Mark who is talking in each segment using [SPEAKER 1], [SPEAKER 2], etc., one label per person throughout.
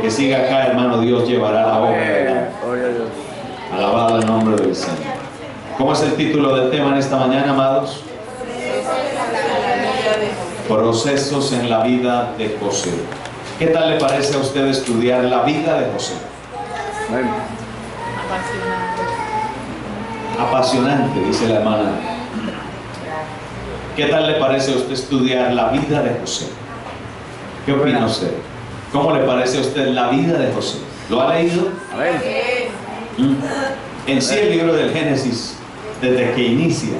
[SPEAKER 1] Que siga acá, hermano, Dios llevará la obra. Alabado el nombre del Señor. ¿Cómo es el título del tema en esta mañana, amados? Procesos en la vida de José. ¿Qué tal le parece a usted estudiar la vida de José? Apasionante, dice la hermana. ¿Qué tal le parece a usted estudiar la vida de José? ¿Qué opina usted? ¿Cómo le parece a usted la vida de José? ¿Lo ha leído? En sí el libro del Génesis, desde que inicia,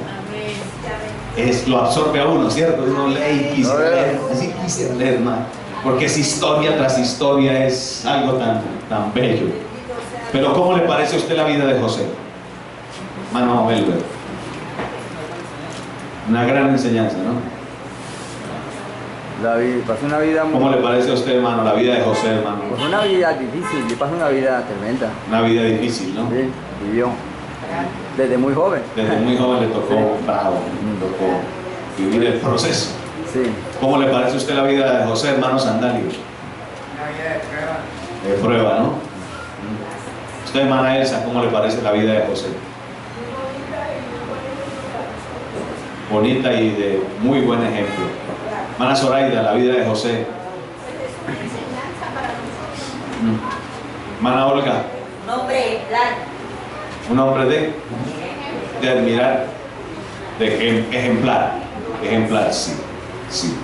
[SPEAKER 1] lo absorbe a uno, ¿cierto? Uno lee y quisiera leer, así quisiera leer más, porque es historia tras historia, es algo tan bello. Pero ¿cómo le parece a usted la vida de José? Mano Belver. Una gran enseñanza, ¿no?
[SPEAKER 2] Pasó una vida muy...
[SPEAKER 1] ¿Cómo le parece a usted, hermano, la vida de José, hermano?
[SPEAKER 2] Pues una vida difícil, le pasó una vida tremenda.
[SPEAKER 1] Una vida difícil, ¿no?
[SPEAKER 2] Sí, vivió. Desde muy joven.
[SPEAKER 1] Desde muy joven le tocó bravo, le tocó vivir el proceso.
[SPEAKER 2] Sí.
[SPEAKER 1] ¿Cómo le parece a usted la vida de José, hermano Sandalio?
[SPEAKER 3] Una vida de prueba.
[SPEAKER 1] De prueba, ¿no? Usted, hermana Elsa, ¿cómo le parece la vida de José? Bonita y de muy buen ejemplo. Hermana Zoraida, la vida de José. Hermana Olga.
[SPEAKER 4] Un hombre ejemplar.
[SPEAKER 1] Un hombre de admirar, de ejemplar. Ejemplar, sí, sí.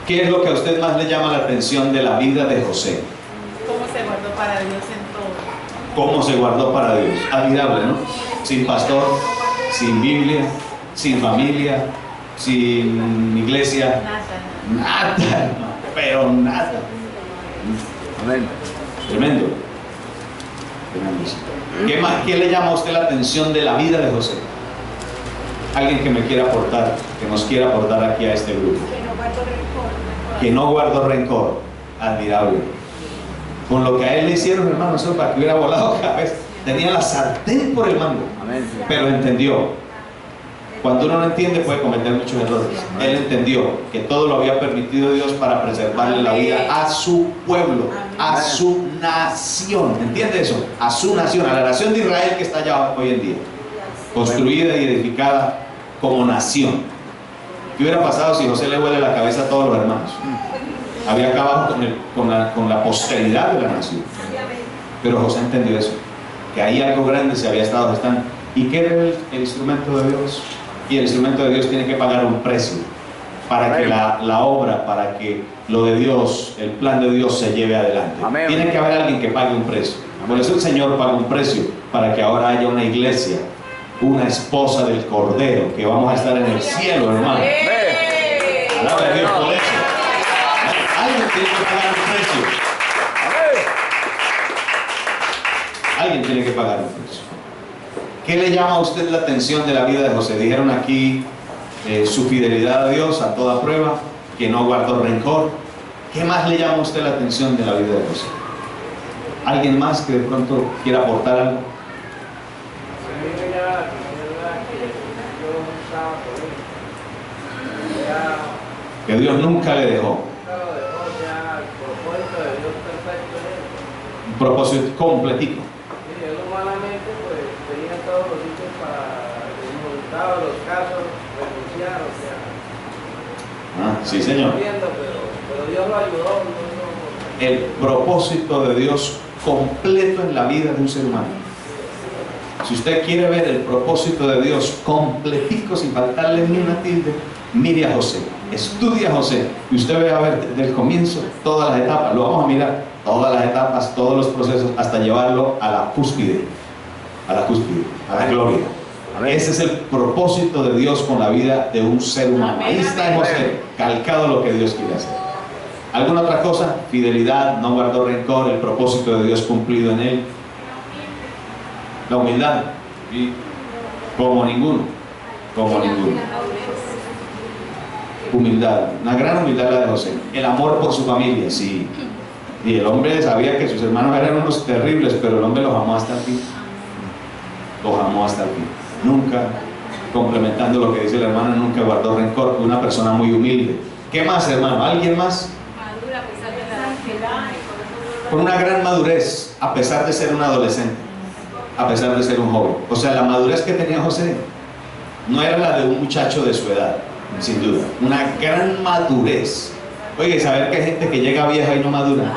[SPEAKER 1] ¿Qué es lo que a usted más le llama la atención de la vida de José?
[SPEAKER 5] ¿Cómo se guardó para Dios en todo?
[SPEAKER 1] ¿Cómo se guardó para Dios? Admirable, ¿no? Sin pastor, sin Biblia, sin familia, sin iglesia.
[SPEAKER 5] Nada.
[SPEAKER 1] Nada, pero nada.
[SPEAKER 2] Amén.
[SPEAKER 1] Tremendo. Tremendo. ¿Qué le llama a usted la atención de la vida de José? Alguien que me quiera aportar, que nos quiera aportar aquí a este grupo. Que no guardó rencor. Admirable. Con lo que a él le hicieron, hermano, eso para que hubiera volado cabeza. Tenía la sartén por el mango.
[SPEAKER 2] Amén.
[SPEAKER 1] Pero entendió. Cuando uno no entiende puede cometer muchos errores. Él entendió que todo lo había permitido Dios para preservarle la vida a su pueblo, a su nación. ¿Entiende eso? A su nación, a la nación de Israel que está allá hoy en día, construida y edificada como nación. ¿Qué hubiera pasado si José le huele la cabeza a todos los hermanos? Había acabado con la posteridad de la nación. Pero José entendió eso, que ahí algo grande se había estado gestando. ¿Y qué era el instrumento de Dios? Y el instrumento de Dios tiene que pagar un precio para que la obra, para que lo de Dios, el plan de Dios se lleve adelante.
[SPEAKER 2] Amén.
[SPEAKER 1] Tiene que haber alguien que pague un precio. Por eso el Señor paga un precio, para que ahora haya una iglesia, una esposa del Cordero, que vamos a estar en el cielo, hermano. Alaba a Dios por eso. Alguien tiene que pagar un precio. Alguien tiene que pagar un precio. ¿Qué le llama a usted la atención de la vida de José? Dijeron aquí su fidelidad a Dios a toda prueba, que no guardó rencor. ¿Qué más le llama a usted la atención de la vida de José? ¿Alguien más que de pronto quiera aportar algo? Que Dios nunca le dejó. Un propósito completico.
[SPEAKER 3] Los casos, renunciar,
[SPEAKER 1] Sí, señor.
[SPEAKER 3] pero Dios lo ayudó.
[SPEAKER 1] El propósito de Dios completo en la vida de un ser humano. Si usted quiere ver el propósito de Dios completico, sin faltarle ni una tilde, mire a José, estudie a José, y usted ve a ver desde el comienzo todas las etapas. Lo vamos a mirar, todas las etapas, todos los procesos, hasta llevarlo a la cúspide, a la gloria. Ese es el propósito de Dios con la vida de un ser humano. Ahí está José, calcado lo que Dios quiere hacer. ¿Alguna otra cosa? Fidelidad, no guardó rencor, el propósito de Dios cumplido en él. La humildad, ¿sí? Como ninguno. Humildad, una gran humildad la de José. El amor por su familia, sí. Y el hombre sabía que sus hermanos eran unos terribles, pero el hombre los amó hasta el fin. Los amó hasta el fin. Nunca, complementando lo que dice la hermana, nunca guardó rencor. Una persona muy humilde. ¿Qué más, hermano? ¿Alguien más?
[SPEAKER 5] Madura, a pesar de la edad.
[SPEAKER 1] con una gran madurez, a pesar de ser un adolescente, a pesar de ser un joven. O sea, la madurez que tenía José no era la de un muchacho de su edad, sin duda. Una gran madurez. Oye, y saber que hay gente que llega vieja y no madura.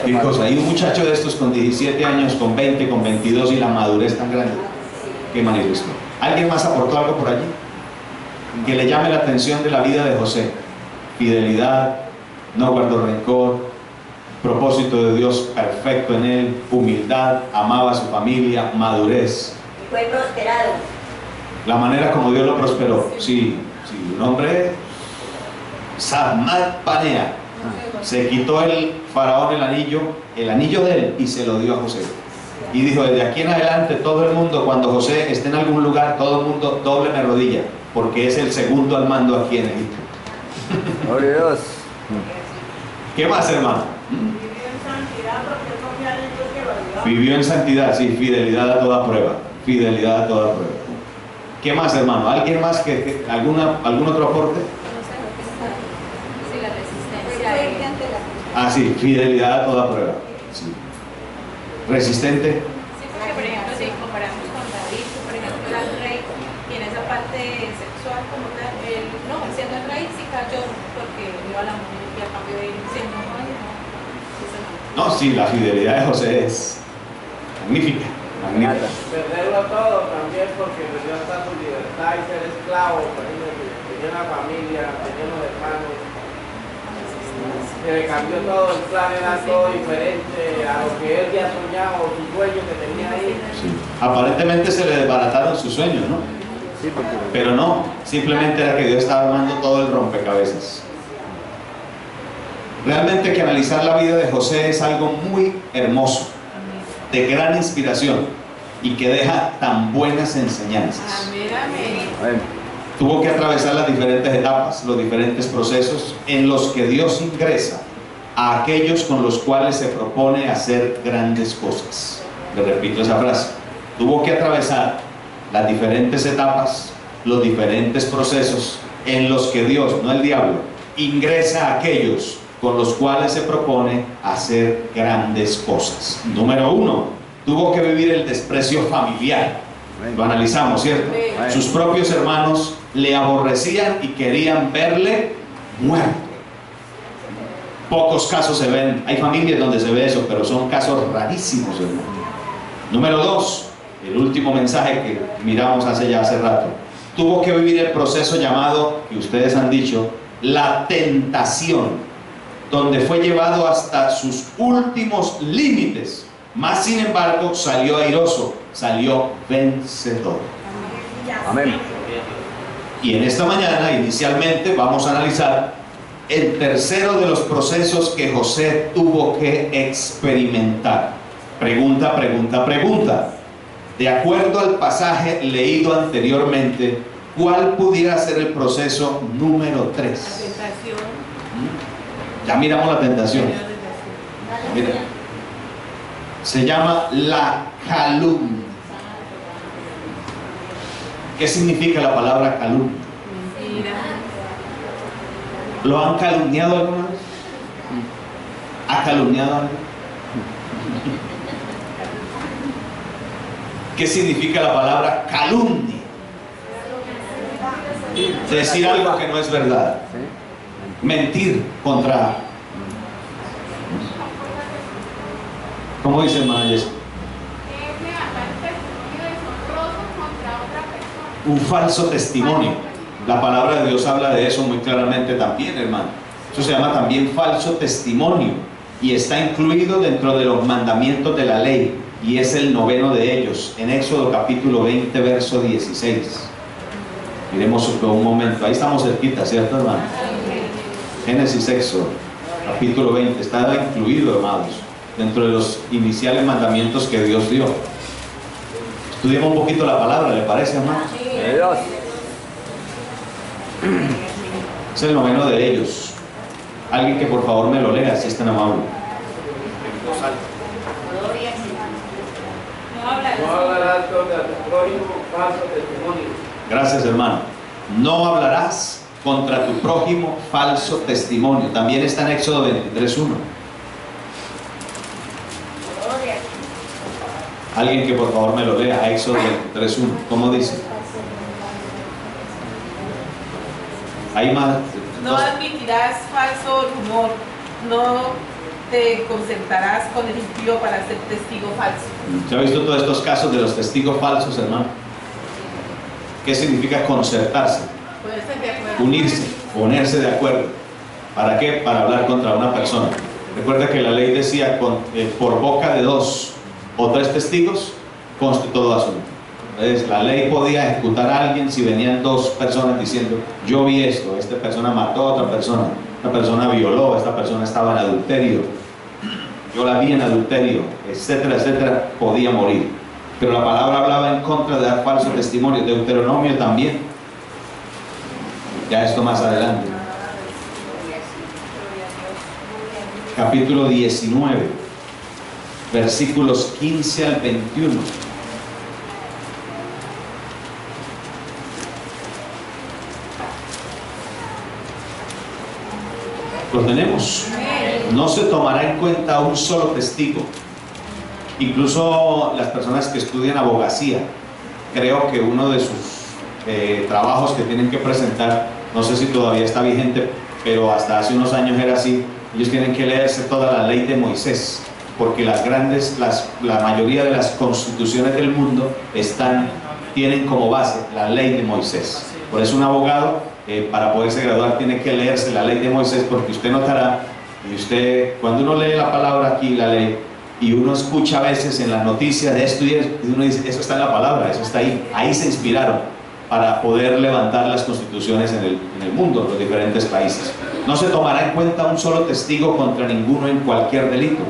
[SPEAKER 1] ¿Qué cosa? Hay un muchacho de estos con 17 años, con 20, con 22 y la madurez tan grande. ¿Qué manera es? ¿Alguien más aportó algo por allí? Que le llame la atención de la vida de José. Fidelidad, no guardó rencor, propósito de Dios perfecto en él, humildad, amaba a su familia, madurez.
[SPEAKER 4] Y fue prosperado.
[SPEAKER 1] La manera como Dios lo prosperó. Sí, sí, un hombre Samad Panea. Se quitó el faraón el anillo de él, y se lo dio a José. Y dijo, desde aquí en adelante todo el mundo, cuando José esté en algún lugar, todo el mundo dobleme rodilla, porque es el segundo al mando aquí en Egipto.
[SPEAKER 2] Gloria a Dios.
[SPEAKER 1] ¿Qué más, hermano?
[SPEAKER 4] Vivió en santidad porque confía en Dios que lo ayudó.
[SPEAKER 1] Vivió en santidad, sí, fidelidad a toda prueba. Fidelidad a toda prueba. ¿Qué más, hermano? ¿Alguien más algún otro aporte?
[SPEAKER 6] Sí, la resistencia.
[SPEAKER 1] Ah, sí, fidelidad a toda prueba. Sí. Resistente.
[SPEAKER 6] Sí, porque por ejemplo, si comparamos con David, que por ejemplo era el rey, y en esa parte sexual como tal, él, no, siendo el rey sí cayó porque vio a la mujer y a cambio de él siendo un rey, no.
[SPEAKER 1] No, sí, la fidelidad de José es magnífica. Magnífica.
[SPEAKER 3] Perderlo todo también porque perdió hasta su libertad y ser esclavo. Por ejemplo, tenía una familia, tenía unos hermanos. Se le cambió todo, el plan era todo diferente a lo que él ya soñaba, sus sueños que tenía ahí.
[SPEAKER 1] Sí. Aparentemente se le desbarataron sus sueños, ¿no?
[SPEAKER 2] Sí, porque
[SPEAKER 1] Pero no, simplemente era que Dios estaba armando todo el rompecabezas. Realmente que analizar la vida de José es algo muy hermoso, de gran inspiración y que deja tan buenas enseñanzas.
[SPEAKER 5] Amén, amén.
[SPEAKER 2] amén.
[SPEAKER 1] Tuvo que atravesar las diferentes etapas, los diferentes procesos en los que Dios ingresa a aquellos con los cuales se propone hacer grandes cosas. Le repito esa frase. Tuvo que atravesar las diferentes etapas, los diferentes procesos en los que Dios, no el diablo, ingresa a aquellos con los cuales se propone hacer grandes cosas. Número 1, tuvo que vivir el desprecio familiar. Lo analizamos, ¿cierto? Sus propios hermanos le aborrecían y querían verle muerto. Pocos casos se ven, hay familias donde se ve eso, pero son casos rarísimos, hermano. Número 2, el último mensaje que miramos hace rato. Tuvo que vivir el proceso llamado, que ustedes han dicho, la tentación, donde fue llevado hasta sus últimos límites. Más sin embargo, salió airoso, salió vencedor.
[SPEAKER 2] Amén.
[SPEAKER 1] Y en esta mañana, inicialmente, vamos a analizar el tercero de los procesos que José tuvo que experimentar. Pregunta, pregunta, pregunta. De acuerdo al pasaje leído anteriormente, ¿cuál pudiera ser el proceso número 3?
[SPEAKER 5] La tentación.
[SPEAKER 1] Ya miramos la tentación.
[SPEAKER 5] La tentación.
[SPEAKER 1] Mira. Se llama la calumnia. ¿Qué significa la palabra calumnia?
[SPEAKER 5] Mentira.
[SPEAKER 1] ¿Lo han calumniado alguna vez? ¿Ha calumniado a alguien? ¿Qué significa la palabra calumnia? Decir algo que no es verdad.
[SPEAKER 2] Sí.
[SPEAKER 1] Mentir contra. ¿Cómo dice el maestro?
[SPEAKER 6] Levantar testimonio deshonroso contra otra persona.
[SPEAKER 1] Un falso testimonio. La palabra de Dios habla de eso muy claramente también, hermano. Eso se llama también falso testimonio y está incluido dentro de los mandamientos de la ley, y es el 9º de ellos, en Éxodo capítulo 20, verso 16. Miremos un momento, ahí estamos cerquita, ¿cierto, hermano? Génesis, Éxodo capítulo 20, está incluido, hermanos, dentro de los iniciales mandamientos que Dios dio. Estudiemos un poquito la palabra, ¿le parece, hermano?
[SPEAKER 2] De Dios.
[SPEAKER 1] Es el 9º de ellos. Alguien que por favor me lo lea, si es tan amable.
[SPEAKER 6] No hablarás.
[SPEAKER 3] No hablarás contra tu prójimo falso testimonio.
[SPEAKER 1] Gracias, hermano. No hablarás contra tu prójimo falso testimonio. También está en Éxodo 23:1. Alguien que por favor me lo lea, Éxodo 23:1. ¿Cómo dice? Hay más.
[SPEAKER 5] No admitirás falso rumor, no te concertarás con el impío para ser testigo falso.
[SPEAKER 1] ¿Se ha visto todos estos casos de los testigos falsos, hermano? ¿Qué significa concertarse?
[SPEAKER 5] Ponerse de acuerdo.
[SPEAKER 1] Unirse, ponerse de acuerdo. ¿Para qué? Para hablar contra una persona. Recuerda que la ley decía, por boca de 2 o 3 testigos, conste todo asunto. Entonces, la ley podía ejecutar a alguien si venían 2 personas diciendo, yo vi esto, esta persona mató a otra persona, esta persona violó, esta persona estaba en adulterio, yo la vi en adulterio, etcétera, etcétera, podía morir. Pero la palabra hablaba en contra de dar falso testimonio. Deuteronomio también. Ya esto más adelante. Capítulo 19, versículos 15 al 21. Lo tenemos. No se tomará en cuenta un solo testigo. Incluso las personas que estudian abogacía, creo que uno de sus trabajos que tienen que presentar, no sé si todavía está vigente, pero hasta hace unos años era así, ellos tienen que leerse toda la ley de Moisés, porque la mayoría de las constituciones del mundo tienen como base la ley de Moisés. Por eso un abogado, para poderse graduar, tiene que leerse la ley de Moisés, porque usted notará, y usted, cuando uno lee la palabra aquí, la ley, y uno escucha a veces en las noticias de esto y eso, y uno dice, eso está en la palabra, eso está ahí se inspiraron para poder levantar las constituciones en el mundo, en los diferentes países. No se tomará en cuenta un solo testigo contra ninguno en cualquier delito,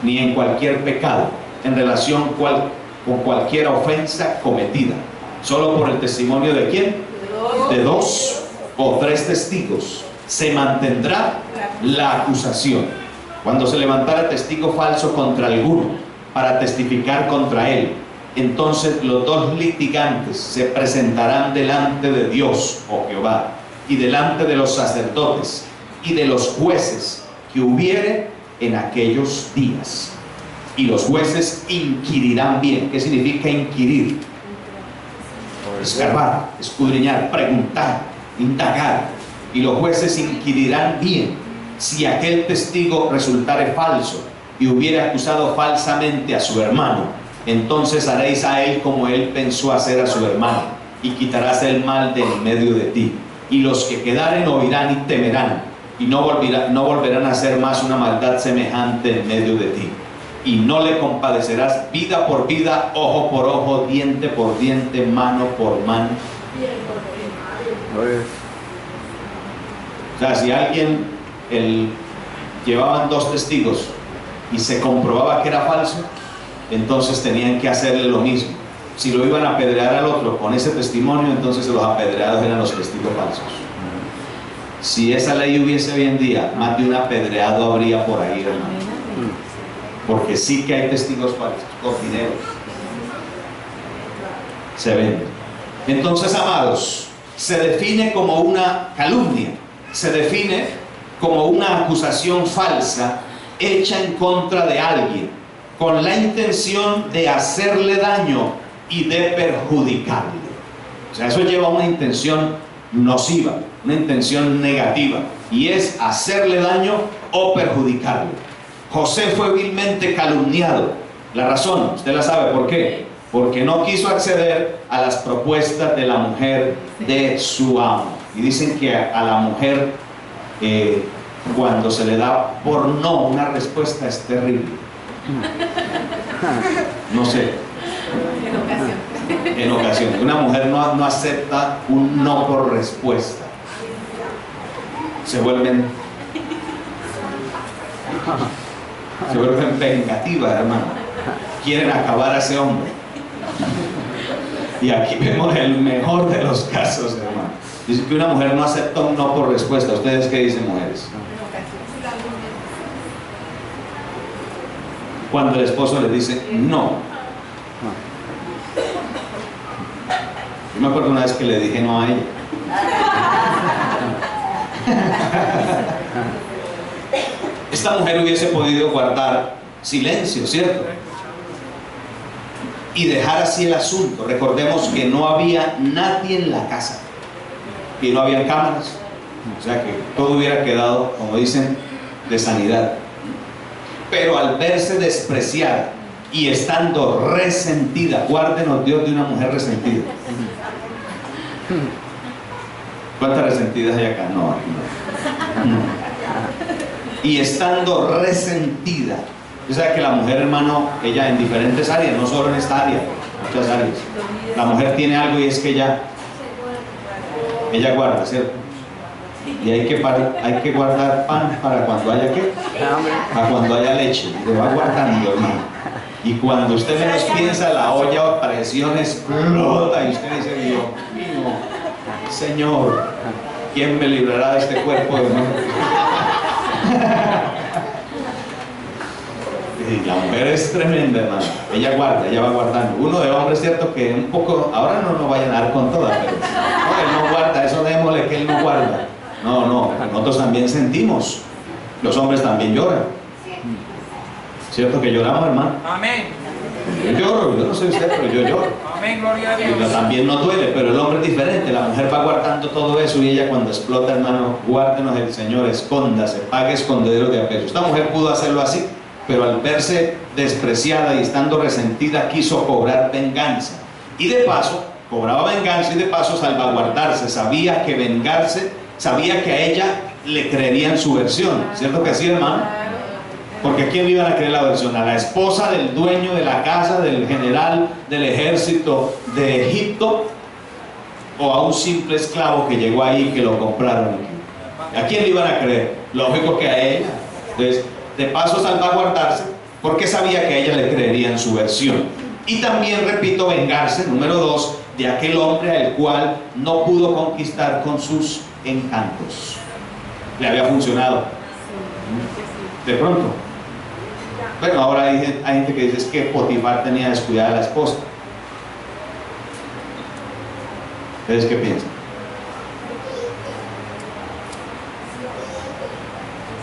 [SPEAKER 1] ni en cualquier pecado, en relación con cualquier ofensa cometida, solo por el testimonio de ¿quién? De 2 o 3 testigos se mantendrá la acusación. Cuando se levantara testigo falso contra alguno para testificar contra él, entonces los 2 litigantes se presentarán delante de Dios, o Jehová, y delante de los sacerdotes y de los jueces que hubiere en aquellos días. Y los jueces inquirirán bien. ¿Qué significa inquirir? Escarbar, escudriñar, preguntar, indagar. Y los jueces inquirirán bien si aquel testigo resultare falso y hubiera acusado falsamente a su hermano. Entonces haréis a él como él pensó hacer a su hermano, y quitarás el mal de en medio de ti. Y los que quedaren oirán y temerán, y no volverán a hacer más una maldad semejante en medio de ti. Y no le compadecerás vida por vida, ojo por ojo, diente por diente, mano por mano. O sea, si alguien llevaban 2 testigos y se comprobaba que era falso, entonces tenían que hacerle lo mismo. Si lo iban a apedrear al otro con ese testimonio, entonces los apedreados eran los testigos falsos. Si esa ley hubiese hoy en día, más de un apedreado habría por ahí, hermano. Porque sí que hay testigos falsos, cortineros. Se venden. Entonces, amados, se define como una calumnia, se define como una acusación falsa hecha en contra de alguien con la intención de hacerle daño y de perjudicarle. O sea, eso lleva a una intención nociva, una intención negativa, y es hacerle daño o perjudicarle. José fue vilmente calumniado. La razón, usted la sabe, ¿por qué? Porque no quiso acceder a las propuestas de la mujer de su amo. Y dicen que a la mujer, cuando se le da por no una respuesta, es terrible. No sé. En ocasiones. Una mujer no acepta un no por respuesta. Se vuelven vengativas, hermano. Quieren acabar a ese hombre. Y aquí vemos el mejor de los casos, hermano. Dice que una mujer no acepta un no por respuesta. ¿Ustedes qué dicen, mujeres? Cuando el esposo le dice no. Yo me acuerdo una vez que le dije no a ella. Esta mujer hubiese podido guardar silencio, ¿cierto? Y dejar así el asunto. Recordemos que no había nadie en la casa y no había cámaras, o sea que todo hubiera quedado, como dicen, de sanidad. Pero al verse despreciada y estando resentida, guárdenos Dios de una mujer resentida. ¿Cuántas resentidas hay acá? No, aquí no. Y estando resentida, o sea que la mujer, hermano, ella en diferentes áreas, no solo en esta área, muchas áreas, la mujer tiene algo y es que ella guarda, ¿cierto? Y hay que guardar pan para cuando haya ¿qué? Para cuando haya leche, lo va guardando, hermano. Y cuando usted menos piensa, la olla a presión explota y usted dice, Dios mío, Señor, ¿quién me librará de este cuerpo de mujer? Y la mujer es tremenda, hermano. Ella guarda, ella va guardando. Uno de hombres, cierto que un poco, ahora no nos vayan a dar con todas, pero no, él no guarda, eso démosle que él no guarda. No, nosotros también sentimos. Los hombres también lloran. ¿Cierto que lloramos, hermano?
[SPEAKER 7] Amén.
[SPEAKER 1] Yo lloro, yo no sé usted, pero yo lloro.
[SPEAKER 7] Amén, gloria a
[SPEAKER 1] Y
[SPEAKER 7] Dios.
[SPEAKER 1] también nos duele, pero el hombre es diferente. La mujer va guardando todo eso y ella cuando explota, hermano, guárdenos el Señor, escóndase, pague escondedero de apeso. Esta mujer pudo hacerlo así, pero al verse despreciada y estando resentida quiso cobrar venganza. Y de paso, cobraba venganza y de paso salvaguardarse. Sabía que vengarse, sabía que a ella le creerían su versión. ¿Cierto que sí, hermano? Porque ¿a quién le iban a creer la versión? ¿A la esposa del dueño de la casa, del general del ejército de Egipto? ¿O a un simple esclavo que llegó ahí y que lo compraron aquí? ¿A quién le iban a creer? Lógico que a ella. Entonces, de paso salvaguardarse, porque sabía que a ella le creerían su versión. Y también, repito, vengarse, número 2, de aquel hombre al cual no pudo conquistar con sus encantos. Le había funcionado. De pronto. Bueno, ahora hay gente que dice es que Potifar tenía descuidada a la esposa. ¿Ustedes qué piensan?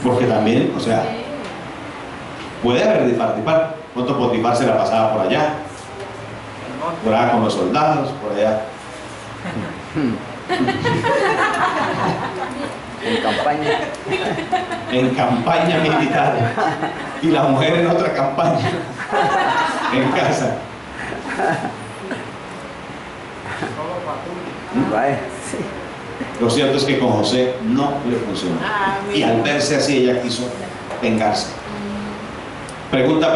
[SPEAKER 1] Porque también, o sea, puede haber Potifar. Pronto Potifar se la pasaba por allá, por allá con los soldados, por allá.
[SPEAKER 2] En campaña.
[SPEAKER 1] En campaña militar. Y la mujer en otra campaña. En casa.
[SPEAKER 2] Vaya, sí.
[SPEAKER 1] Lo cierto es que con José no le funcionó. Y al verse así ella quiso vengarse. Pregunta.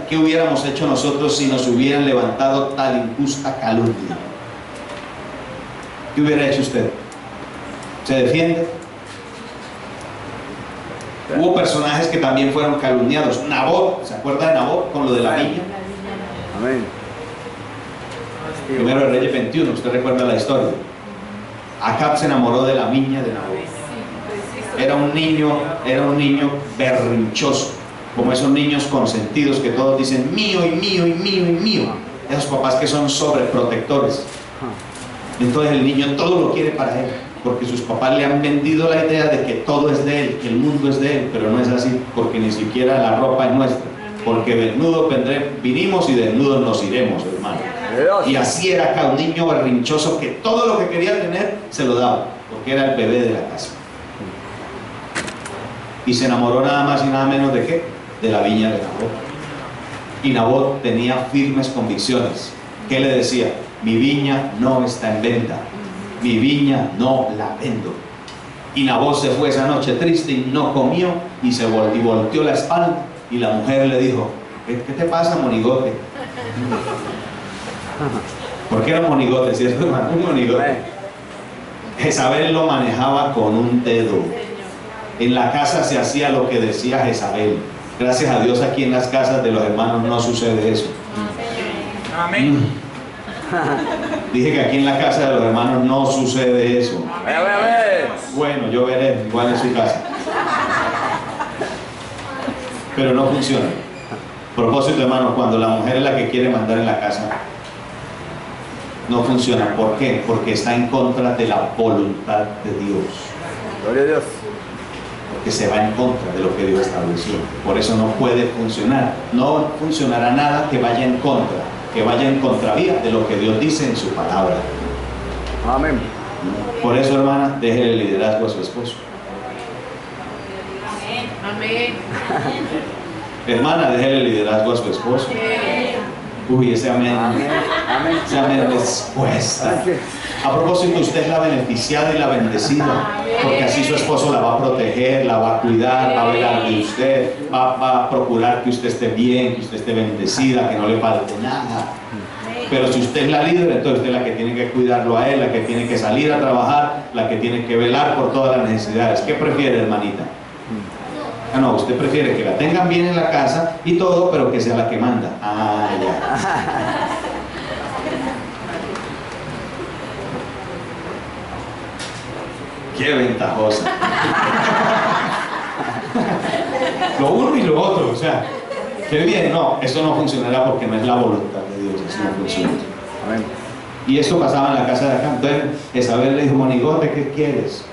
[SPEAKER 1] ¿Qué hubiéramos hecho nosotros si nos hubieran levantado tal injusta calumnia? ¿Qué hubiera hecho usted? ¿Se defiende? Hubo personajes que también fueron calumniados. Nabot, ¿se acuerda de Nabot con lo de la viña?
[SPEAKER 2] Amén.
[SPEAKER 1] Primero de Reyes 21, usted recuerda la historia. Acab se enamoró de la viña de Nabot. Era un niño berrinchoso, como esos niños consentidos que todos dicen mío y mío y mío y mío. Esos papás que son sobreprotectores. Entonces el niño todo lo quiere para él, porque sus papás le han vendido la idea de que todo es de él, que el mundo es de él, pero no es así, porque ni siquiera la ropa es nuestra, porque desnudos vinimos y desnudos nos iremos, hermano. Y así era acá un niño berrinchoso que todo lo que quería tener se lo daba, porque era el bebé de la casa. Y se enamoró nada más y nada menos de ¿qué? De la viña de Nabot. Y Nabot tenía firmes convicciones. ¿Qué le decía? Mi viña no está en venta, mi viña no la vendo. Y Nabot se fue esa noche triste y no comió y volteó la espalda y la mujer le dijo, ¿qué te pasa, monigote? Porque era un monigote, ¿cierto, hermano? Un monigote. Jezabel lo manejaba con un dedo. En la casa se hacía lo que decía Jezabel. Gracias a Dios aquí en las casas de los hermanos no sucede eso.
[SPEAKER 7] Amén.
[SPEAKER 1] Dije que aquí en la casa de los hermanos no sucede eso. Bueno, yo veré igual en su casa. Pero no funciona. Propósito, hermanos, cuando la mujer es la que quiere mandar en la casa, no funciona. ¿Por qué? Porque está en contra de la voluntad de Dios.
[SPEAKER 2] Gloria a Dios.
[SPEAKER 1] porque se va en contra de lo que Dios estableció. Por eso no puede funcionar. No funcionará nada que vaya en contra, que vaya en contravía de lo que Dios dice en su palabra.
[SPEAKER 2] Amén.
[SPEAKER 1] Por eso, hermana, déjele el liderazgo a su esposo.
[SPEAKER 5] Amén.
[SPEAKER 1] Hermana, déjele el liderazgo a su esposo. Uy, ese amén.
[SPEAKER 2] Amén. Amén.
[SPEAKER 1] Ese amén les cuesta. A propósito, usted es la beneficiada y la bendecida, porque así su esposo la va a proteger, la va a cuidar, va a velar de usted, va a procurar que usted esté bien, que usted esté bendecida, que no le falte nada. Pero si usted es la líder, entonces usted es la que tiene que cuidarlo a él, la que tiene que salir a trabajar, la que tiene que velar por todas las necesidades. ¿Qué prefiere, hermanita? Ah, no, usted prefiere que la tengan bien en la casa y todo, pero que sea la que manda. Ah, ya. Qué ventajosa. Lo uno y lo otro, o sea, qué bien. No, eso no funcionará porque no es la voluntad de Dios, así no funciona.
[SPEAKER 2] Amén.
[SPEAKER 1] Y esto pasaba en la casa de acá. Entonces Isabel le dijo: Monigote, ¿qué quieres?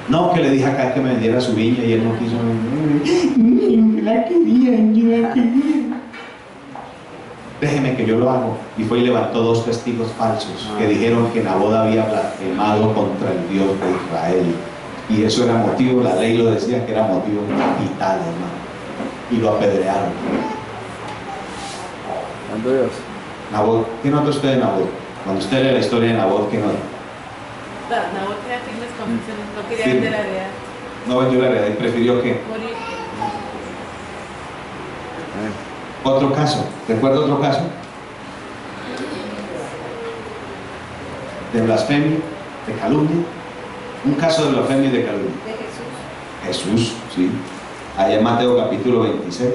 [SPEAKER 1] No, que le dije acá que me vendiera su viña y él no quiso. Yo la quería. Déjeme que yo lo hago. Y fue y levantó 2 testigos falsos que dijeron que Nabot había blasfemado contra el Dios de Israel. Y eso era motivo, la ley lo decía, que era motivo capital, hermano. Y lo apedrearon.
[SPEAKER 2] Santo Dios.
[SPEAKER 1] Nabot, ¿qué nota usted de Nabot? Cuando usted lee la historia de Nabot, ¿qué nota?
[SPEAKER 5] Nabot tenía firmes convicciones, no quería
[SPEAKER 1] Sí.
[SPEAKER 5] vender la heredad,
[SPEAKER 1] No vendió la heredad y prefirió que.
[SPEAKER 5] morir.
[SPEAKER 2] Amén.
[SPEAKER 1] Otro caso, ¿recuerda otro caso? De blasfemia, de calumnia. Un caso de blasfemia y de calumnia.
[SPEAKER 6] De Jesús.
[SPEAKER 1] Jesús, sí. Allá en Mateo capítulo 26.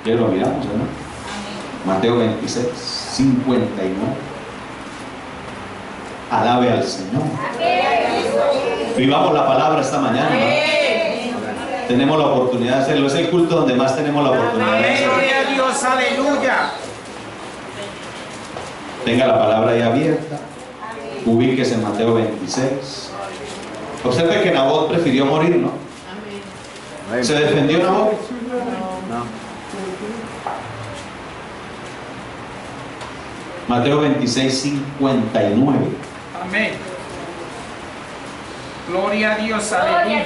[SPEAKER 1] Ya lo miramos, ¿no? Mateo 26, 59. Alabe al Señor. Vivamos la palabra esta mañana, ¿no? Tenemos la oportunidad de hacerlo. Es el culto donde más tenemos la oportunidad de
[SPEAKER 7] Amén,
[SPEAKER 1] hacerlo.
[SPEAKER 7] gloria a Dios, aleluya.
[SPEAKER 1] Tenga la palabra ahí abierta. Ubíquese en Mateo 26. Observe que Nabot prefirió morir, ¿no?
[SPEAKER 5] Amén.
[SPEAKER 2] Amén.
[SPEAKER 1] ¿Se defendió Nabot?
[SPEAKER 2] No.
[SPEAKER 1] Mateo 26, 59.
[SPEAKER 7] Amén. Gloria a Dios, aleluya.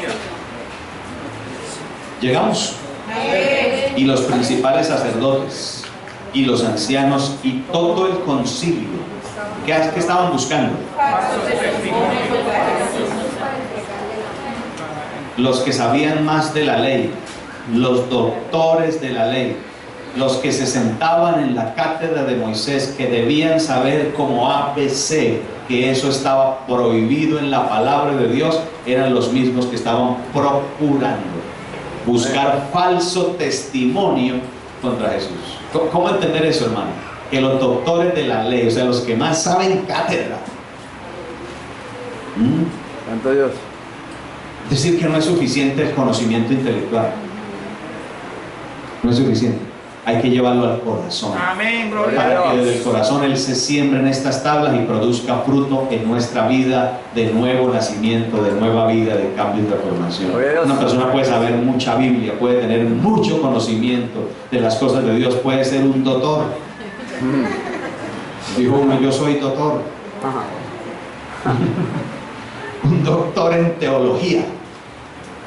[SPEAKER 1] Llegamos. Y los principales sacerdotes y los ancianos y todo el concilio, ¿qué estaban buscando? Los que sabían más de la ley, los doctores de la ley, los que se sentaban en la cátedra de Moisés, que debían saber como ABC que eso estaba prohibido en la palabra de Dios, eran los mismos que estaban procurando buscar falso testimonio contra Jesús. ¿Cómo entender eso, hermano? Que los doctores de la ley, o sea, los que más saben cátedra,
[SPEAKER 2] Santo Dios.
[SPEAKER 1] es decir, que no es suficiente el conocimiento intelectual. No es suficiente. Hay que llevarlo al corazón.
[SPEAKER 7] Amén, gloria a
[SPEAKER 1] Para que
[SPEAKER 7] Dios.
[SPEAKER 1] desde el corazón Él se siembre en estas tablas y produzca fruto en nuestra vida de nuevo nacimiento, de nueva vida, de cambio y transformación.
[SPEAKER 2] Gloria a Dios.
[SPEAKER 1] Una persona puede saber mucha Biblia, puede tener mucho conocimiento de las cosas de Dios, puede ser un doctor. Dijo uno: yo soy doctor.
[SPEAKER 2] Ajá.
[SPEAKER 1] Un doctor en teología.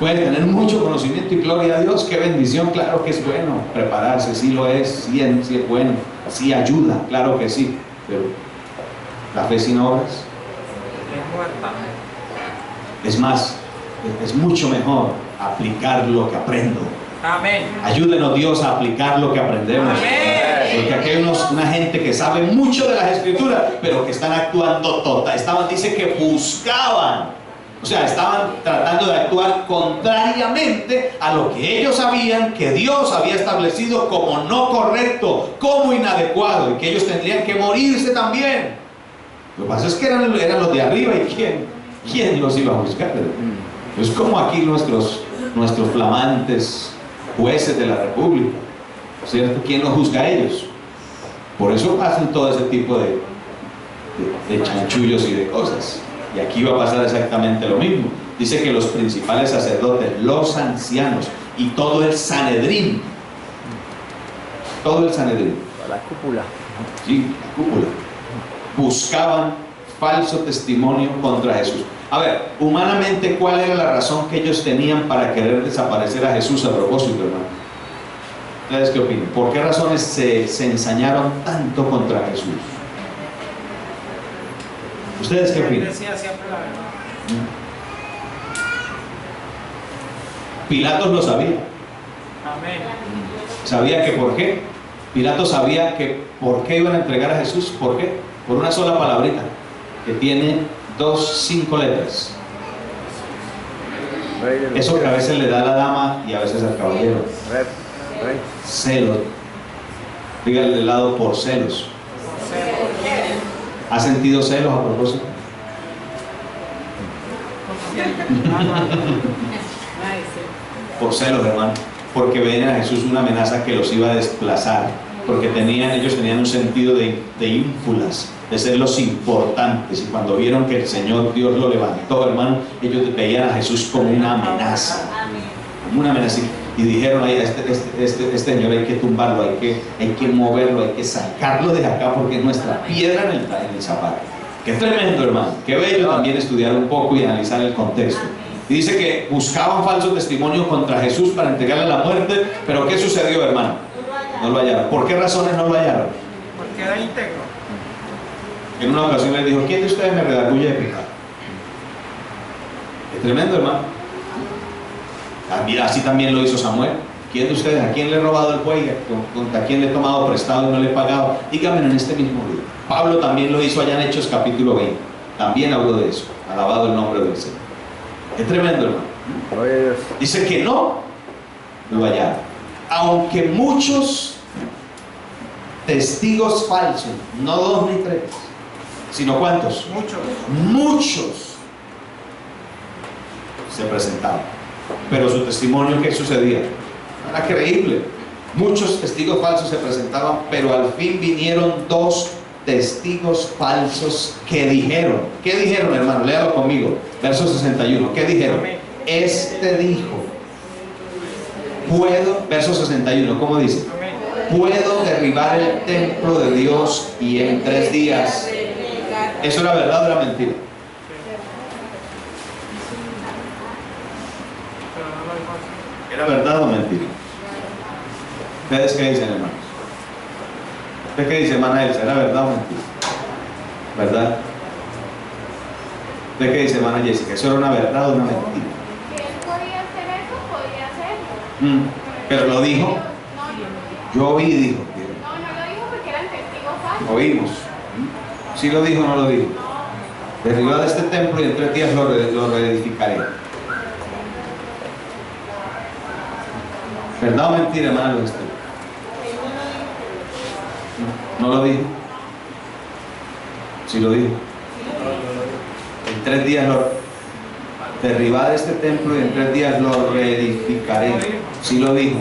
[SPEAKER 1] Puede tener mucho conocimiento y gloria a Dios, qué bendición, claro que es bueno prepararse, sí lo es, sí es bueno, sí ayuda, claro que sí, pero la fe sin obras
[SPEAKER 7] Es muerta.
[SPEAKER 1] es más, es mucho mejor aplicar lo que aprendo.
[SPEAKER 7] Amén.
[SPEAKER 1] Ayúdenos Dios a aplicar lo que aprendemos.
[SPEAKER 7] Amén.
[SPEAKER 1] Porque aquí hay una gente que sabe mucho de las escrituras, pero que están actuando dice que buscaban. O sea, estaban tratando de actuar contrariamente a lo que ellos sabían que Dios había establecido como no correcto, como inadecuado, y que ellos tendrían que morirse también. Lo que pasa es que eran los de arriba, y ¿quién los iba a buscar? Es como aquí nuestros flamantes jueces de la República, ¿cierto? ¿Quién los juzga a ellos? Por eso pasan todo ese tipo de chanchullos y de cosas. Y aquí va a pasar exactamente lo mismo. Dice que los principales sacerdotes, los ancianos y todo el Sanedrín,
[SPEAKER 2] La cúpula.
[SPEAKER 1] sí, la cúpula, buscaban falso testimonio contra Jesús. A ver, humanamente, ¿cuál era la razón que ellos tenían para querer desaparecer a Jesús a propósito, hermano? ¿Ustedes qué opinan? ¿Por qué razones se ensañaron tanto contra Jesús? ¿Ustedes qué
[SPEAKER 7] Él
[SPEAKER 1] opinan?
[SPEAKER 7] decía siempre la verdad.
[SPEAKER 1] Pilatos lo sabía.
[SPEAKER 7] Amén.
[SPEAKER 1] ¿Sabía que por qué? Pilato sabía que por qué iban a entregar a Jesús. ¿Por qué? Por una sola palabrita, que tiene 5 letras.
[SPEAKER 2] Rey de los
[SPEAKER 1] Eso que a veces le da a la dama y a veces al caballero.
[SPEAKER 2] Rey.
[SPEAKER 1] Celos. Dígale del lado por celos. ¿Ha sentido celos a propósito? Por celos, hermano. Porque ven a Jesús una amenaza que los iba a desplazar. Porque ellos tenían un sentido de ínfulas, de ser los importantes. Y cuando vieron que el Señor Dios lo levantó, hermano, ellos veían a Jesús como una amenaza. Como una amenaza. Y dijeron, ay, este señor hay que tumbarlo, hay que moverlo, hay que sacarlo de acá porque es nuestra piedra en el zapato. Qué tremendo, hermano. Qué bello también estudiar un poco y analizar el contexto. Y dice que buscaban falso testimonio contra Jesús para entregarle la muerte, pero ¿qué sucedió, hermano? No lo hallaron. ¿Por qué razones no lo hallaron?
[SPEAKER 7] Porque era íntegro.
[SPEAKER 1] En una ocasión les dijo, ¿quién de ustedes me redarguye de pecado? Es tremendo, hermano. Así también lo hizo Samuel. ¿Quién de ustedes, a quién le he robado el buey? ¿A quién le he tomado prestado y no le he pagado? Díganme en este mismo día. Pablo también lo hizo allá en Hechos capítulo 20. También habló de eso. Alabado el nombre del Señor. Es tremendo, hermano.
[SPEAKER 2] Gloria a Dios.
[SPEAKER 1] Dice que no lo hallaron. Aunque muchos testigos falsos, no 2 ni 3, sino ¿cuántos? Muchos se presentaban. Pero su testimonio, ¿qué sucedía? Era creíble. Muchos testigos falsos se presentaban, pero al fin vinieron 2 testigos falsos que dijeron. ¿Qué dijeron, hermano? Léalo conmigo. Verso 61. ¿Qué dijeron? Este dijo, verso 61, ¿cómo dice? Puedo derribar el templo de Dios y en 3 días. ¿Eso era verdad o era mentira? ¿Era verdad o mentira? ¿Ustedes qué dicen, hermanos? ¿Usted qué dice, hermana Elsa? ¿Era verdad o mentira? ¿Verdad? ¿Usted qué dice, hermana Jessica? ¿Eso era una verdad o una mentira?
[SPEAKER 8] Que él podía hacer eso, podía hacerlo.
[SPEAKER 1] Pero lo dijo. Yo oí, dijo.
[SPEAKER 8] No lo dijo porque eran testigos falsos.
[SPEAKER 1] Oímos. ¿Sí lo dijo o no lo dijo? Derribad este templo y en 3 días lo reedificaré. ¿Verdad o mentira, hermano? ¿No lo dijo? Sí lo dijo. En 3 días derribad este templo y en 3 días lo reedificaré. Sí lo dijo.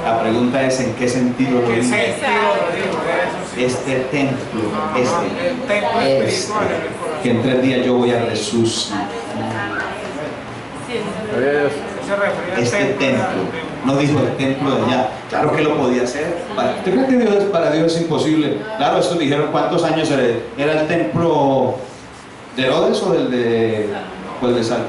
[SPEAKER 1] La pregunta es ¿en qué sentido lo dijo? Este templo, que en 3 días yo voy a resucitar.
[SPEAKER 2] Gloria a Dios.
[SPEAKER 1] Este templo, no dijo el templo de allá. Claro que lo podía hacer. ¿Usted cree que para Dios es imposible? Claro, estos dijeron cuántos años era el templo de Herodes o del de Sal.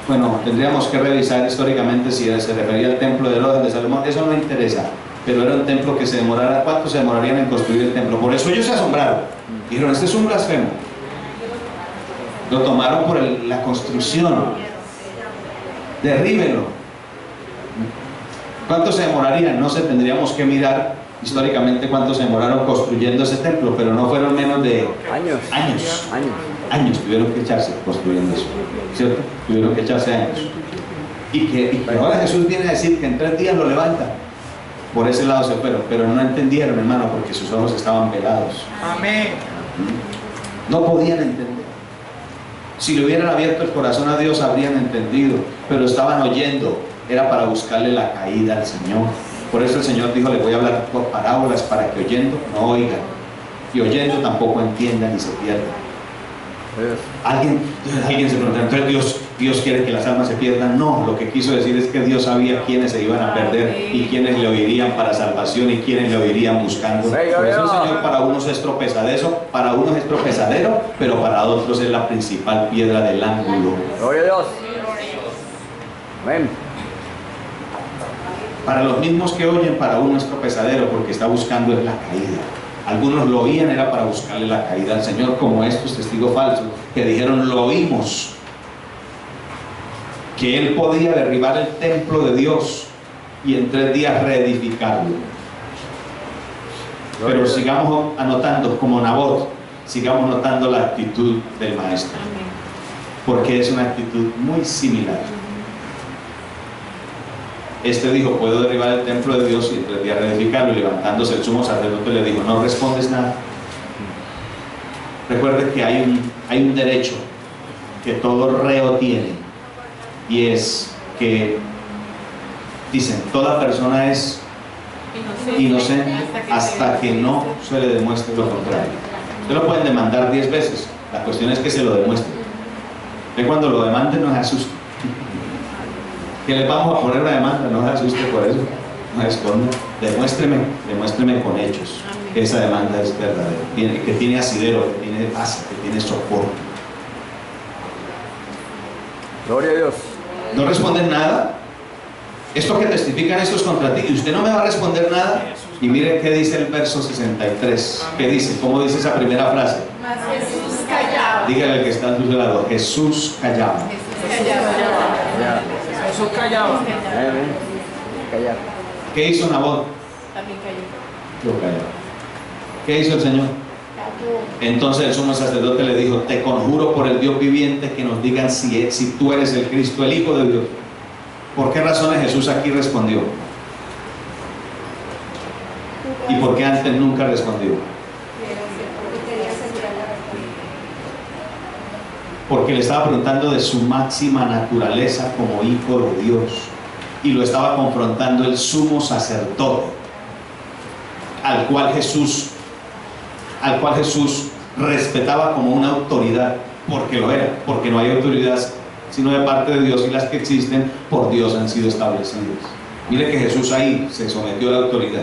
[SPEAKER 1] Bueno, tendríamos que revisar históricamente si se refería al templo de Herodes de Salomón. Eso no interesa. Pero era un templo que se demorara. ¿Cuánto se demorarían en construir el templo? Por eso ellos se asombraron. Dijeron, este es un blasfemo. Lo tomaron por la construcción. Derríbenlo. ¿Cuánto se demorarían? No sé, tendríamos que mirar históricamente cuánto se demoraron construyendo ese templo, pero no fueron menos de años tuvieron que echarse construyendo eso, ¿cierto? Tuvieron que echarse años. Y ahora Jesús viene a decir que en 3 días lo levanta. Por ese lado se fueron, pero no entendieron, hermano, porque sus ojos estaban velados.
[SPEAKER 7] Amén.
[SPEAKER 1] No podían entender. Si le hubieran abierto el corazón a Dios, habrían entendido, pero estaban oyendo. Era para buscarle la caída al Señor. Por eso el Señor dijo, le voy a hablar por parábolas para que oyendo no oigan, y oyendo tampoco entiendan y se pierdan. Alguien se pregunta, entonces Dios quiere que las almas se pierdan. No, lo que quiso decir es que Dios sabía quiénes se iban a perder y quiénes le oirían para salvación y quiénes le oirían buscando. Por eso el Señor para unos es tropezadero, pero para otros es la principal piedra del ángulo.
[SPEAKER 2] Gloria a Dios. Amén.
[SPEAKER 1] Para los mismos que oyen, para uno es tropezadero porque está buscando es la caída. Algunos lo oían, era para buscarle la caída al Señor, como estos testigos falsos que dijeron, lo oímos, que Él podía derribar el templo de Dios y en 3 días reedificarlo. Pero sigamos anotando, como Nabot, sigamos notando la actitud del maestro, porque es una actitud muy similar. Este dijo, puedo derribar el templo de Dios y en 3 días reedificarlo. Y levantándose el sumo sacerdote le dijo, no respondes nada. Recuerde que hay un derecho que todo reo tiene, y es que dicen, toda persona es inocente hasta que no se le demuestre lo contrario. Usted lo pueden demandar 10 veces, la cuestión es que se lo demuestre. Y cuando lo demanden no se asuste, que les vamos a poner una demanda, no se asuste por eso, no se esconda, demuéstreme con hechos que esa demanda es verdadera, que tiene asidero, que tiene base, que tiene soporte.
[SPEAKER 2] Gloria a Dios.
[SPEAKER 1] No responden nada. Esto que testifican estos contra ti, y usted no me va a responder nada. Y miren qué dice el verso 63. ¿Qué dice? ¿Cómo dice esa primera frase?
[SPEAKER 6] Mas Jesús callaba.
[SPEAKER 1] Dígale al que está a tu lado, Jesús callaba.
[SPEAKER 7] Jesús callaba.
[SPEAKER 2] Amén. Callar.
[SPEAKER 1] ¿Qué hizo Nabot?
[SPEAKER 6] También calló.
[SPEAKER 1] Lo callaba. ¿Qué hizo el Señor? Entonces el sumo sacerdote le dijo, te conjuro por el Dios viviente que nos digan si tú eres el Cristo, el Hijo de Dios. ¿Por qué razones Jesús aquí respondió? ¿Y por qué antes nunca respondió? Porque le estaba preguntando de su máxima naturaleza como Hijo de Dios, y lo estaba confrontando el sumo sacerdote, al cual Jesús respetaba como una autoridad, porque lo era, porque no hay autoridad sino de parte de Dios, y las que existen por Dios han sido establecidas. Mire que Jesús ahí se sometió a la autoridad.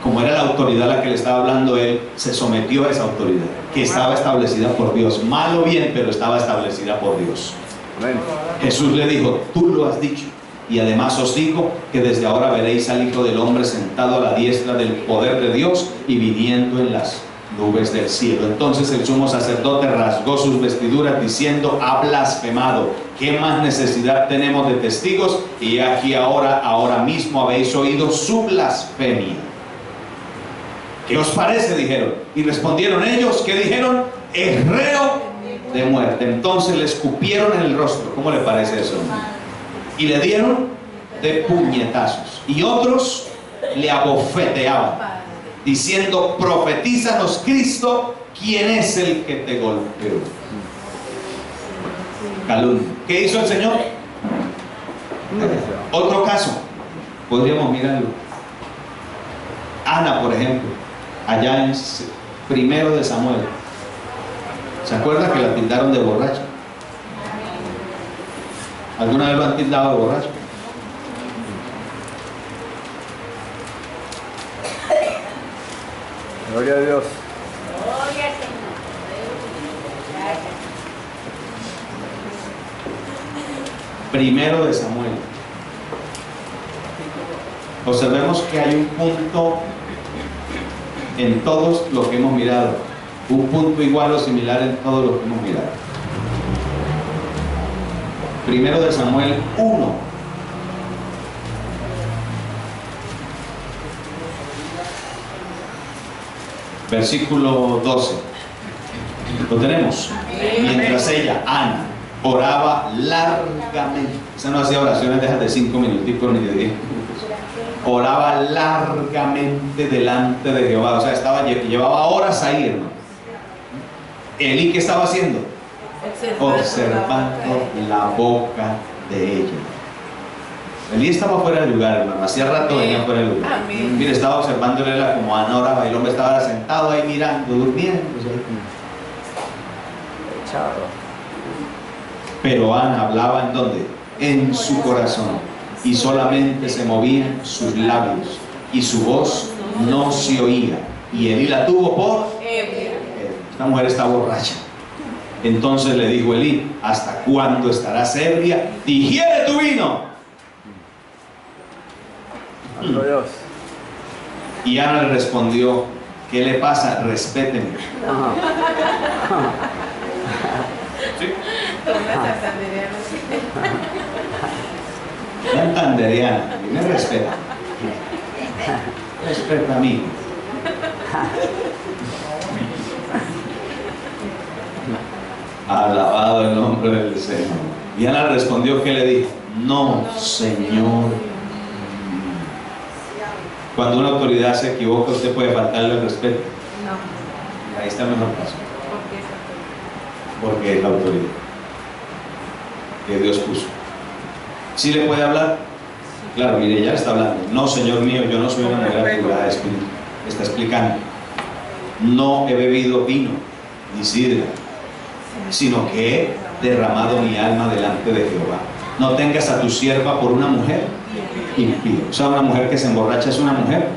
[SPEAKER 1] Como era la autoridad a la que le estaba hablando él, se sometió a esa autoridad, que estaba establecida por Dios. Mal o bien, pero estaba establecida por Dios.
[SPEAKER 2] Amén.
[SPEAKER 1] Jesús le dijo, tú lo has dicho, y además os digo que desde ahora veréis al Hijo del Hombre sentado a la diestra del poder de Dios y viniendo en las nubes del cielo. Entonces el sumo sacerdote rasgó sus vestiduras diciendo, ha blasfemado. ¿Qué más necesidad tenemos de testigos? Y aquí ahora mismo habéis oído su blasfemia. ¿Qué os parece? Dijeron. Y respondieron ellos, ¿qué dijeron? Es reo de muerte. Entonces le escupieron en el rostro. ¿Cómo le parece eso? Y le dieron de puñetazos. Y otros le abofeteaban, diciendo, profetízanos Cristo, ¿quién es el que te golpeó? Calumnia. ¿Qué hizo el Señor? Otro caso, podríamos mirarlo. Ana, por ejemplo, allá en 1 de Samuel, ¿se acuerda que la tildaron de borracha? ¿Alguna vez lo han tildado de borracho?
[SPEAKER 2] Gloria a Dios.
[SPEAKER 1] Primero de Samuel. Observemos que hay un punto en todos los que hemos mirado, un punto igual o similar en todos los que hemos mirado. Primero de Samuel 1. Versículo 12. Lo tenemos. Mientras ella, Ana, oraba largamente. Esa no hacía oraciones de 5 minuticos ni de 10 minutos. Oraba largamente delante de Jehová. O sea, llevaba horas ahí, hermano. Elí, ¿qué estaba haciendo? Observando la boca de ella. Elí estaba fuera del lugar, hermano. Hacía rato venía fuera del lugar. Mire, estaba observándole como Ana oraba. El hombre estaba sentado ahí mirando, durmiendo.
[SPEAKER 2] Chao.
[SPEAKER 1] Pero Ana hablaba ¿en dónde? En su corazón. Y solamente se movían sus labios. Y su voz no se oía. Y Elí la tuvo por... Esta mujer está borracha. Entonces le dijo Elí: ¿hasta cuándo estarás ebria? Digiere tu vino.
[SPEAKER 2] Santo Dios.
[SPEAKER 1] Y Ana le respondió: ¿qué le pasa? Respéteme.
[SPEAKER 2] Ajá.
[SPEAKER 1] Santanderiana, me respeta. Respeta a mí. Alabado el nombre del Señor. Y Ana respondió, ¿qué le dijo? No, Señor. Cuando una autoridad se equivoca, usted puede faltarle el respeto.
[SPEAKER 5] No.
[SPEAKER 1] Ahí está el mejor caso.
[SPEAKER 5] ¿Por qué es autoridad?
[SPEAKER 1] Porque es la autoridad que Dios puso. ¿Sí le puede hablar? Claro, mire, ya está hablando. No, Señor mío, yo no soy una mujer apurada de espíritu. Está explicando. No he bebido vino ni sidra, sino que he derramado mi alma delante de Jehová. No tengas a tu sierva por una mujer impía. O sea, una mujer que se emborracha es una mujer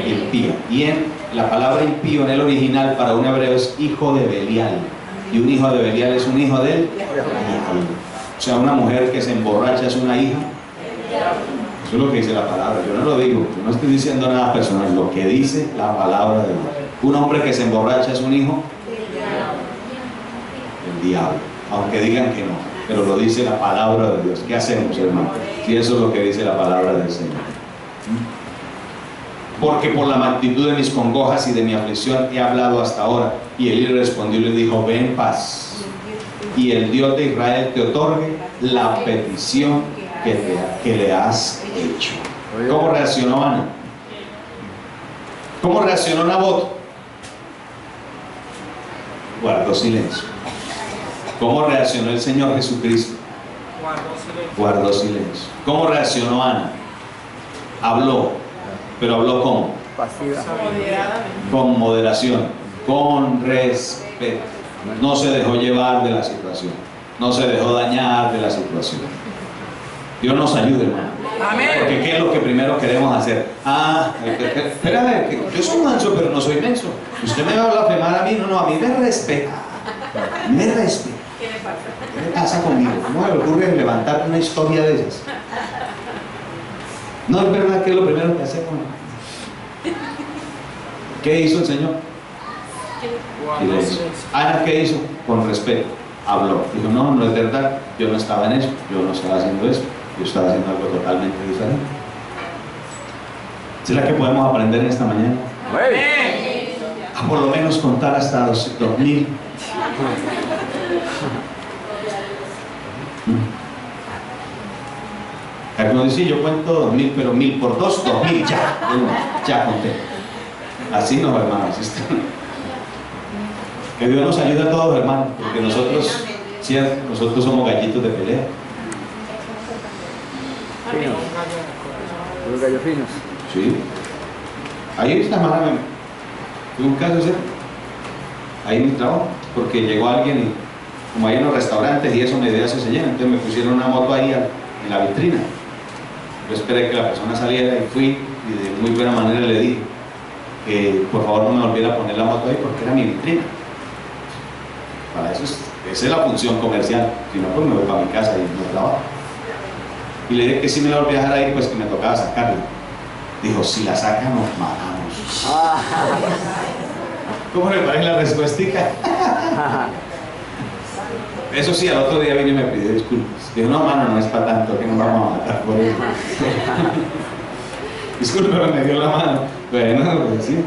[SPEAKER 1] impía. Y en la palabra impío en el original para un hebreo es hijo de Belial. Y un hijo de Belial es un hijo del diablo. O sea, una mujer que se emborracha es una hija. Eso es lo que dice la palabra. Yo no lo digo, yo no estoy diciendo nada personal. Lo que dice la palabra de Dios. Un hombre que se emborracha es un hijo del diablo. Aunque digan que no, pero lo dice la palabra de Dios. ¿Qué hacemos, hermano? Si eso es lo que dice la palabra del Señor. Porque por la magnitud de mis congojas y de mi aflicción he hablado hasta ahora. Y Elí respondió y le dijo: ve en paz, y el Dios de Israel te otorgue la petición que le has hecho. ¿Cómo reaccionó Ana? ¿Cómo reaccionó Nabot? Guardó silencio. ¿Cómo reaccionó el Señor Jesucristo? Guardó silencio. ¿Cómo reaccionó Ana? Habló, pero habló ¿cómo?
[SPEAKER 2] Pasiva.
[SPEAKER 1] Con moderación, con respeto. No se dejó llevar de la situación, no se dejó dañar de la situación. Dios nos ayude, hermano. Porque ¿qué es lo que primero queremos hacer? Espérame, que yo soy manso, pero no soy menso. Usted me va a blasfemar a mí, no, a mí me respeta. Me respeta.
[SPEAKER 5] ¿Qué le pasa?
[SPEAKER 1] ¿Qué le pasa conmigo? ¿Cómo me ocurre levantar una historia de esas? No, es verdad que es lo primero que hacemos. ¿Qué hizo el Señor? Silencio. Ana, ¿qué hizo? Con respeto. Habló. Dijo: no, no es verdad. Yo no estaba en eso. Yo no estaba haciendo eso. Yo estaba haciendo algo totalmente diferente. ¿Será que podemos aprender en esta mañana? A por lo menos contar hasta 2000. Algunos dicen: yo cuento 2000, pero 1000 por 2, 2000, ya conté. Así no, hermanos. Que Dios nos ayude a todos, hermanos, porque nosotros, sí, nosotros somos gallitos de pelea.
[SPEAKER 2] Finos. Los gallos finos.
[SPEAKER 1] Sí. Ahí esta semana tuve un caso ese, ahí en mi trabajo, porque llegó alguien y como hay en los restaurantes y eso medio se llena, entonces me pusieron una moto ahí en la vitrina. Yo esperé que la persona saliera y fui, y de muy buena manera le dije que por favor no me volviera a poner la moto ahí porque era mi vitrina. Para eso esa es la función comercial, si no pues me voy para mi casa y no trabajo. Y le dije que si me la volvía a dejar ahí, pues que me tocaba sacarla. Dijo: si la saca nos matamos. ¿Cómo le parece la respuestica? Eso sí, al otro día vine y me pidió disculpas. Dijo: no, mano, no es para tanto, que nos vamos a matar por eso. Discúlpeme, me dio la mano. Bueno, pues sí.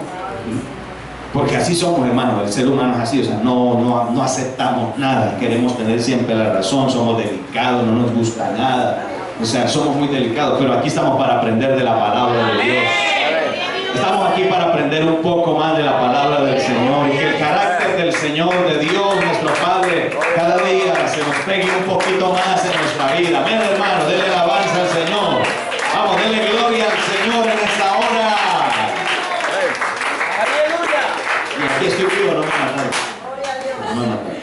[SPEAKER 1] Porque así somos, hermanos, el ser humano es así, o sea, no aceptamos nada, queremos tener siempre la razón, somos delicados, no nos gusta nada, o sea, somos muy delicados, pero aquí estamos para aprender de la palabra de Dios. Estamos aquí para aprender un poco más de la palabra del Señor y que el carácter del Señor, de Dios, nuestro Padre, cada día se nos pegue un poquito más en nuestra vida. Amén, hermanos, denle alabanza al Señor. Vamos, denle gloria al Señor en esta hora. Y aquí estoy vivo, no me mataron. No me mataron.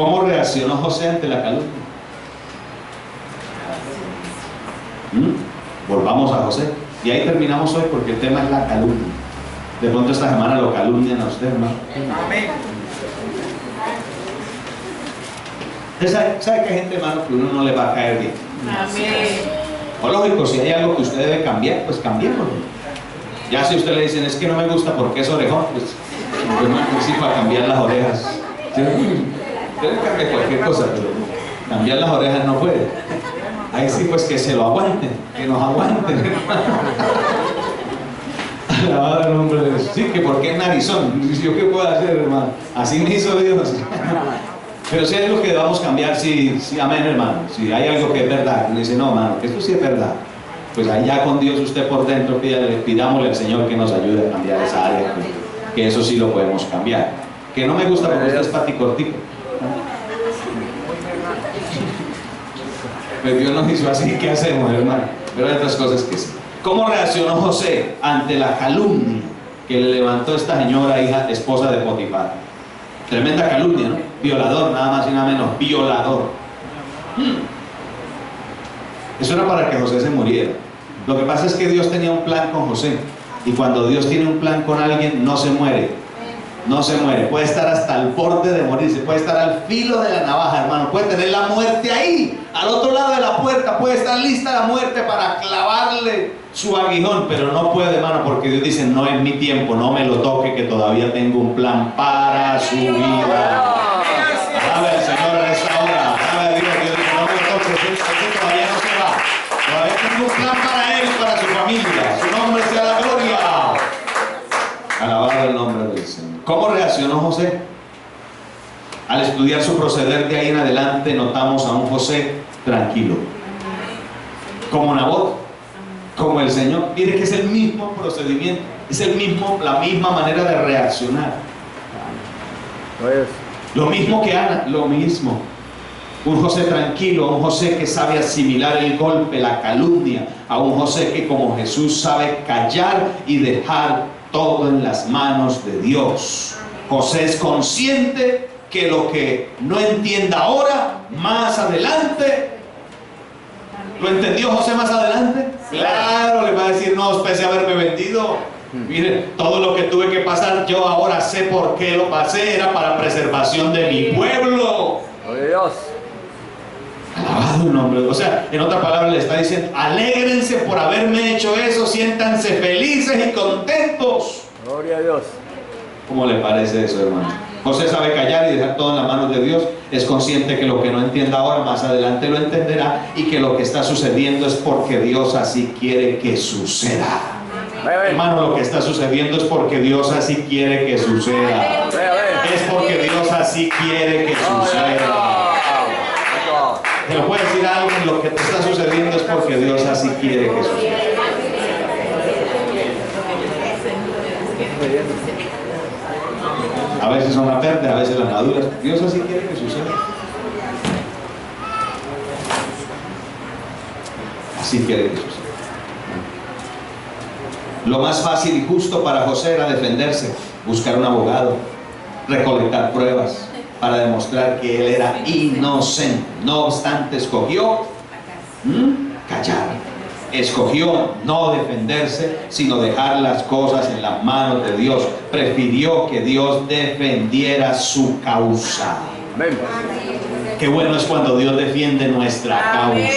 [SPEAKER 1] ¿Cómo reaccionó José ante la calumnia? Volvamos a José. Y ahí terminamos hoy porque el tema es la calumnia. De pronto esta semana lo calumnian a usted, hermano.
[SPEAKER 7] Amén.
[SPEAKER 1] ¿Usted sabe que hay gente, hermano, que uno no le va a caer bien?
[SPEAKER 5] Amén.
[SPEAKER 1] O lógico, si hay algo que usted debe cambiar, pues cambiémoslo. Ya si usted le dicen, es que no me gusta porque es orejón, pues hermano, sí, para cambiar las orejas. ¿Sí? Debe cambiar cualquier cosa, pero cambiar las orejas no puede. Ahí sí, pues que se lo aguanten, que nos aguanten. Alabado el nombre de Dios. Sí, que porque es narizón. ¿Yo qué puedo hacer, hermano? Así me hizo Dios. Pero si hay algo que debamos cambiar, sí, amén, hermano. Si hay algo que es verdad, uno dice, no, hermano, que esto sí es verdad. Pues allá con Dios usted por dentro, pidámosle al Señor que nos ayude a cambiar esa área, que eso sí lo podemos cambiar. Que no me gusta porque usted es paticortico. Pues Dios nos hizo así, ¿qué hacemos, hermano? Pero hay otras cosas que sí. ¿Cómo reaccionó José ante la calumnia que le levantó esta señora, hija, esposa de Potifar? Tremenda calumnia, ¿no? Violador, nada más y nada menos, violador. Eso era para que José se muriera. Lo que pasa es que Dios tenía un plan con José. Y cuando Dios tiene un plan con alguien, no se muere. No se muere. Puede estar hasta el borde de morirse. Puede estar al filo de la navaja, hermano. Puede tener la muerte ahí, al otro lado de la puerta. Puede estar lista la muerte para clavarle su aguijón. Pero no puede, hermano, porque Dios dice, no es mi tiempo, no me lo toque, que todavía tengo un plan para su vida. Alabe al Señor en esta hora. Alabe a Dios. Dios dice, no me lo toques, eso todavía no se va. Todavía tengo un plan para él y para su familia. Su nombre sea la gloria. Alabado el nombre del Señor. ¿Cómo reaccionó José? Al estudiar su proceder de ahí en adelante, notamos a un José tranquilo. Como Nabot, como el Señor. Mire que es el mismo procedimiento, es la misma manera de reaccionar. Lo mismo que Ana, lo mismo. Un José tranquilo, un José que sabe asimilar el golpe, la calumnia, a un José que como Jesús sabe callar y dejar todo en las manos de Dios. José es consciente que lo que no entienda ahora, más adelante. ¿Lo entendió José más adelante? Claro, le va a decir, no, pese a haberme vendido. Mire, todo lo que tuve que pasar, yo ahora sé por qué lo pasé, era para preservación de mi pueblo.
[SPEAKER 2] Gloria a Dios.
[SPEAKER 1] Alabado el nombre. O sea, en otra palabra le está diciendo, alégrense por haberme hecho eso, siéntanse felices y contentos.
[SPEAKER 2] Gloria a Dios.
[SPEAKER 1] ¿Cómo le parece eso, hermano? José sabe callar y dejar todo en las manos de Dios. Es consciente que lo que no entienda ahora, más adelante lo entenderá, y que lo que está sucediendo es porque Dios así quiere que suceda. Hermano, lo que está sucediendo es porque Dios así quiere que suceda. Es porque Dios así quiere que suceda. Te lo puede decir a alguien, lo que te está sucediendo es porque Dios así quiere que suceda. A veces son las verdes, a veces las maduras. Dios así quiere que suceda. Así quiere que suceda. Lo más fácil y justo para José era defenderse, buscar un abogado, recolectar pruebas para demostrar que él era inocente. No obstante, escogió callar. Escogió no defenderse, sino dejar las cosas en las manos de Dios. Prefirió que Dios defendiera su causa.
[SPEAKER 2] Amén.
[SPEAKER 1] Qué bueno es cuando Dios defiende nuestra causa.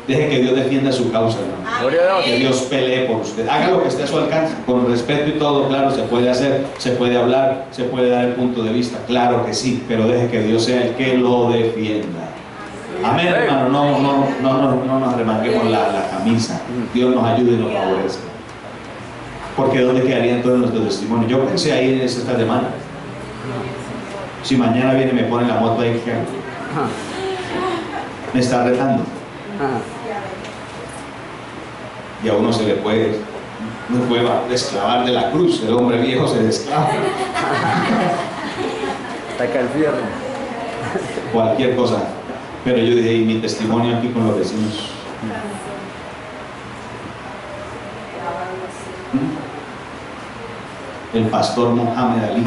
[SPEAKER 1] Deje que Dios defienda su causa, hermano.
[SPEAKER 2] Gloria a Dios.
[SPEAKER 1] Que Dios pelee por usted. Haga lo que esté a su alcance, con respeto y todo, claro, se puede hacer, se puede hablar, se puede dar el punto de vista, claro que sí, pero deje que Dios sea el que lo defienda. Amén, hermano, no nos remanguemos la camisa. Dios nos ayude y nos favorezca. Porque ¿dónde quedarían todos nuestros testimonios? Yo pensé ahí en esta semana. Si mañana viene y me pone la moto ahí, ¿qué hago? Me está retando. Y a uno se le puede, no puede desclavar de la cruz. El hombre viejo se desclava.
[SPEAKER 2] Taca el fierro.
[SPEAKER 1] Cualquier cosa. Pero yo dije, y mi testimonio aquí con los vecinos. El pastor Mohamed Ali.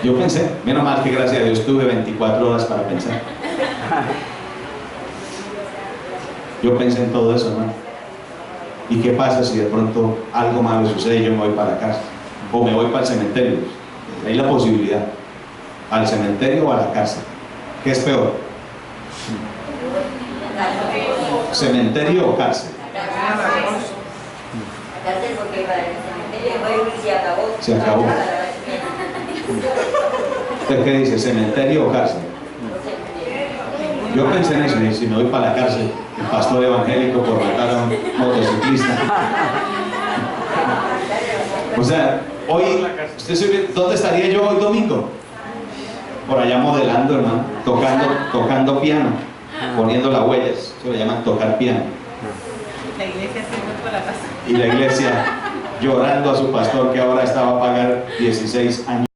[SPEAKER 1] Yo pensé, menos mal que gracias a Dios tuve 24 horas para pensar. Yo pensé en todo eso, hermano. ¿Y qué pasa si de pronto algo malo sucede y yo me voy para la casa? O me voy para el cementerio. Hay la posibilidad. Al cementerio o a la cárcel. ¿Qué es peor? ¿Cementerio o cárcel?
[SPEAKER 9] Porque para el cementerio fue y se acabó.
[SPEAKER 1] Se acabó. ¿Usted qué dice? ¿Cementerio o cárcel? Yo pensé en eso, y si me voy para la cárcel, el pastor evangélico por matar a un motociclista. O sea, hoy, ¿dónde estaría yo hoy domingo? Por allá modelando, hermano, tocando piano, poniendo las huellas. Eso le llaman tocar piano.
[SPEAKER 5] La iglesia se fue por la casa.
[SPEAKER 1] Y la iglesia llorando a su pastor que ahora estaba a pagar 16 años.